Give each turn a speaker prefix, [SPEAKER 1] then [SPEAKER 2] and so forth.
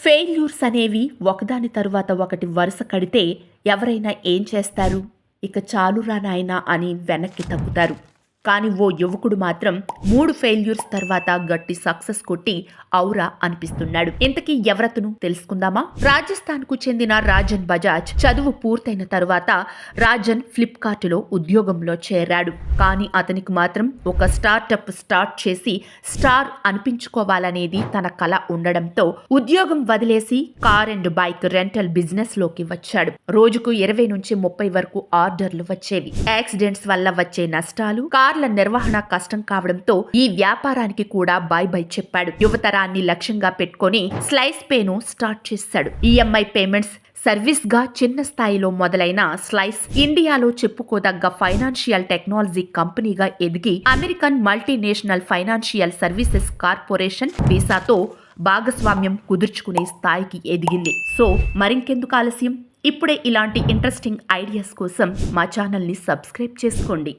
[SPEAKER 1] Failures అనేవి ఒకదాని తరువాత ఒకటి వరుస కడితే ఎవరైనా ఏం చేస్తారు? ఇక చాలురా నాయనా అని వెనక్కి తగ్గుతారు. కానీ ఓ యువకుడు మాత్రం 3 ఫెయిల్యూర్స్ తర్వాత గట్టి సక్సెస్ కొట్టి ఔరా అనిపిస్తున్నాడు. ఇంతకీ ఎవరతను తెలుసుకుందామా? రాజస్థాన్కు చెందిన రాజన్ బజాజ్ చదువు పూర్తయిన తరువాత రాజన్ ఫ్లిప్కార్ట్లో ఉద్యోగంలో చేరాడు. కానీ అతనికి మాత్రం ఒక స్టార్టప్ స్టార్ట్ చేసి స్టార్ అనిపించుకోవాలనేది తన కల ఉండడంతో ఉద్యోగం వదిలేసి car and bike rental business లోకి వచ్చాడు. రోజుకు 20 నుంచి 30 వరకు ఆర్డర్లు వచ్చేవి. యాక్సిడెంట్స్ వల్ల వచ్చే నష్టాలు, కార్ల నిర్వహణ కష్టం కావడంతో ఈ వ్యాపారానికి కూడా బై బై చెప్పాడు. యువతరాన్ని లక్ష్యంగా పెట్టుకొని స్లైస్ పేను స్టార్ట్ చేశాడు. ఈఎంఐ పేమెంట్స్ సర్వీస్ గా చిన్న స్థాయిలో మొదలైన స్లైస్ ఇండియాలో చెప్పుకోదగ్గ ఫైనాన్షియల్ టెక్నాలజీ కంపెనీగా ఎదిగి American multinational financial services corporation వీసాతో భాగస్వామ్యం కుదుర్చుకునే స్థాయికి ఎదిగింది. సో మరింకెందుకు ఆలస్యం? ఇప్పుడే ఇలాంటి ఇంట్రెస్టింగ్ ఐడియాస్ కోసం మా ఛానల్ని సబ్స్క్రైబ్ చేసుకోండి.